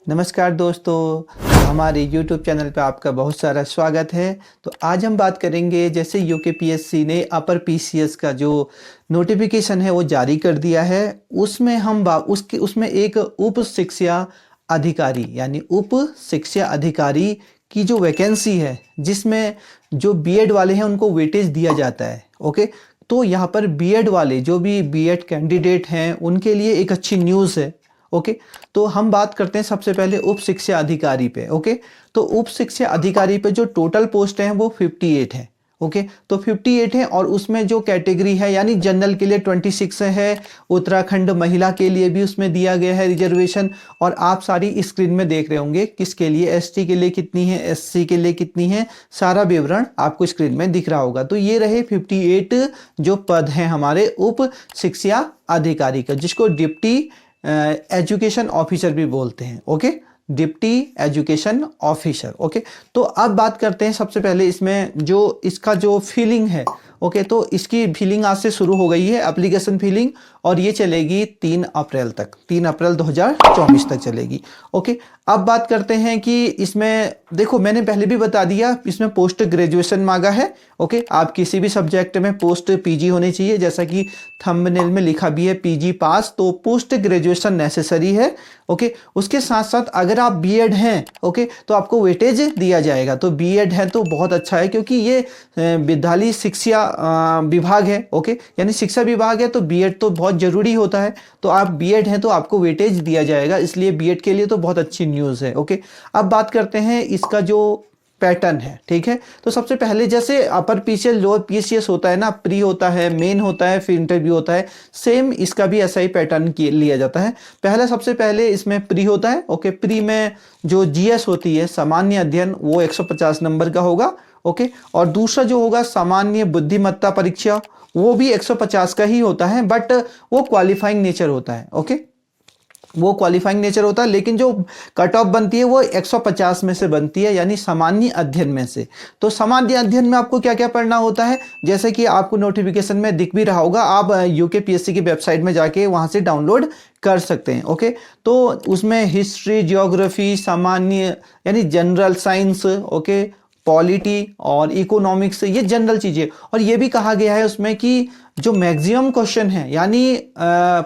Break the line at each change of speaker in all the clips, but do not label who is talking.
नमस्कार दोस्तों, हमारे YouTube चैनल पे आपका बहुत सारा स्वागत है। तो आज हम बात करेंगे, जैसे यूकेपीएससी ने अपर पीसीएस का जो नोटिफिकेशन है वो जारी कर दिया है। उसमें हम उसमें एक उप शिक्षा अधिकारी यानी उप शिक्षा अधिकारी की जो वैकेंसी है, जिसमें जो बीएड वाले हैं उनको वेटेज दिया जाता है। ओके, तो यहाँ पर बीएड वाले जो भी बीएड कैंडिडेट हैं उनके लिए एक अच्छी न्यूज़ है। ओके, तो हम बात करते हैं सबसे पहले उप शिक्षा अधिकारी पे। ओके, तो उप शिक्षा अधिकारी पे जो टोटल पोस्ट हैं वो 58 है। ओके, तो 58 है और उसमें जो कैटेगरी है यानी जनरल के लिए 26 है, उत्तराखंड महिला के लिए भी उसमें दिया गया है रिजर्वेशन। और आप सारी स्क्रीन में देख रहे होंगे किसके लिए, एसटी के लिए कितनी है, एससी के लिए कितनी है, सारा विवरण आपको स्क्रीन में दिख रहा होगा। तो ये रहे 58 जो पद हैं हमारे उप शिक्षा अधिकारी का, जिसको डिप्टी एजुकेशन ऑफिसर भी बोलते हैं। Okay, deputy education officer. Okay, तो अब बात करते हैं सबसे पहले इसमें जो इसका जो फिलिंग है। ओके, तो इसकी फिलिंग आज से शुरू हो गई है, एप्लीकेशन फिलिंग, और ये चलेगी 3 अप्रैल तक, 3 अप्रैल 2024 तक चलेगी। ओके, अब बात करते हैं कि इसमें देखो, मैंने पहले भी बता दिया, इसमें पोस्ट ग्रेजुएशन मांगा है। ओके, आप किसी भी सब्जेक्ट में पोस्ट पीजी होनी चाहिए, जैसा कि थंबनेल में लिखा भी है पीजी पास, तो पोस्ट ग्रेजुएशन नेसेसरी है। ओके, उसके साथ साथ अगर आप बीएड हैं, ओके, तो आपको वेटेज दिया जाएगा। तो बीएड है तो बहुत अच्छा है, क्योंकि ये विद्यालय शिक्षा विभाग है। ओके, यानी शिक्षा विभाग है, तो बीएड तो बहुत जरूरी होता है। तो आप बीएड हैं तो आपको वेटेज दिया जाएगा, इसलिए बीएड के लिए तो बहुत अच्छी न्यूज़ है। ओके, अब बात करते हैं इसका जो पैटर्न है। ठीक है, तो सबसे पहले जैसे अपर पीसीएस लोअर पीसीएस होता है ना, प्री होता है, मेन होता है, फिर इंटरव्यू होता है, सेम इसका भी ऐसा ही पैटर्न लिया जाता है। पहला सबसे पहले इसमें प्री होता है। ओके, प्री में जो जीएस होती है, सामान्य अध्ययन, वो 150 नंबर का होगा। ओके, और दूसरा जो होगा सामान्य बुद्धिमत्ता परीक्षा, वो भी 150 का ही होता है, बट वो क्वालिफाइंग नेचर होता है। ओके, वो क्वालिफाइंग नेचर होता है, लेकिन जो कट ऑफ बनती है वो 150 में से बनती है, यानी सामान्य अध्ययन में से। तो सामान्य अध्ययन में आपको क्या क्या पढ़ना होता है, जैसे कि आपको नोटिफिकेशन में दिख भी रहा होगा, आप यूकेपीएससी की वेबसाइट में जाके वहां से डाउनलोड कर सकते हैं। ओके, तो उसमें हिस्ट्री, ज्योग्राफी, सामान्य यानी जनरल साइंस, ओके, पॉलिटी और इकोनॉमिक्स, ये जनरल चीजें। और ये भी कहा गया है उसमें कि जो मैक्सिमम क्वेश्चन है, यानी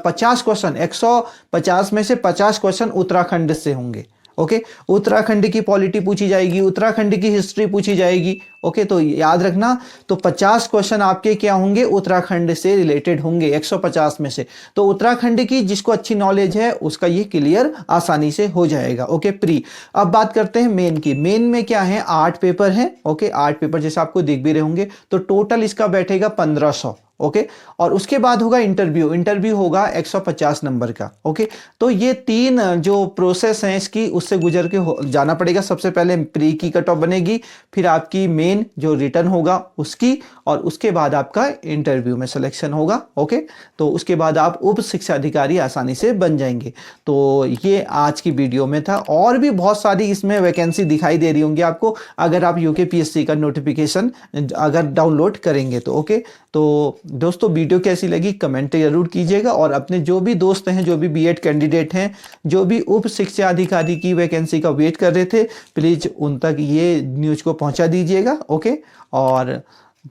50 क्वेश्चन, 150 में से 50 क्वेश्चन उत्तराखंड से होंगे। ओके, उत्तराखंड की पॉलिटी पूछी जाएगी, उत्तराखंड की हिस्ट्री पूछी जाएगी। ओके, तो याद रखना, तो 50 क्वेश्चन आपके क्या होंगे, उत्तराखंड से रिलेटेड होंगे 150 में से। तो उत्तराखंड की जिसको अच्छी नॉलेज है उसका ये क्लियर आसानी से हो जाएगा। Okay, pre. अब बात करते हैं मेन की। मेन में क्या है, 8 पेपर है। ओके, 8 पेपर जैसे आपको दिख भी रहे होंगे, तो टोटल इसका बैठेगा 1500। ओके, और उसके बाद होगा इंटरव्यू। इंटरव्यू होगा 150 नंबर का। ओके, तो ये 3 जो प्रोसेस हैं इसकी, उससे गुजर के जाना पड़ेगा। सबसे पहले प्री की कट ऑफ बनेगी, फिर आपकी मेन जो रिटर्न होगा उसकी, और उसके बाद आपका इंटरव्यू में सिलेक्शन होगा। ओके, तो उसके बाद आप उप शिक्षा अधिकारी आसानी से बन जाएंगे। तो ये आज की वीडियो में था, और भी बहुत सारी इसमें वैकेंसी दिखाई दे रही होंगी आपको, अगर आप यूकेपीएससी का नोटिफिकेशन अगर डाउनलोड करेंगे तो। ओके, तो दोस्तों वीडियो कैसी लगी कमेंट जरूर कीजिएगा, और अपने जो भी दोस्त हैं, जो भी बीएड कैंडिडेट हैं, जो भी उप शिक्षा अधिकारी की वैकेंसी का वेट कर रहे थे, प्लीज उन तक ये न्यूज को पहुंचा दीजिएगा। ओके, और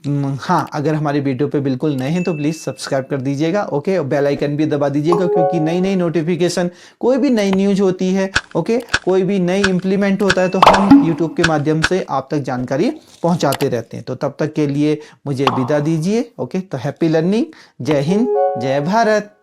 हाँ, अगर हमारी वीडियो पे बिल्कुल नए हैं तो प्लीज़ सब्सक्राइब कर दीजिएगा। ओके, बेल आइकन भी दबा दीजिएगा, क्योंकि नई नई नोटिफिकेशन, कोई भी नई न्यूज होती है, ओके, कोई भी नई इम्प्लीमेंट होता है, तो हम यूट्यूब के माध्यम से आप तक जानकारी पहुंचाते रहते हैं। तो तब तक के लिए मुझे विदा दीजिए। ओके, तो हैप्पी लर्निंग, जय हिंद, जय भारत।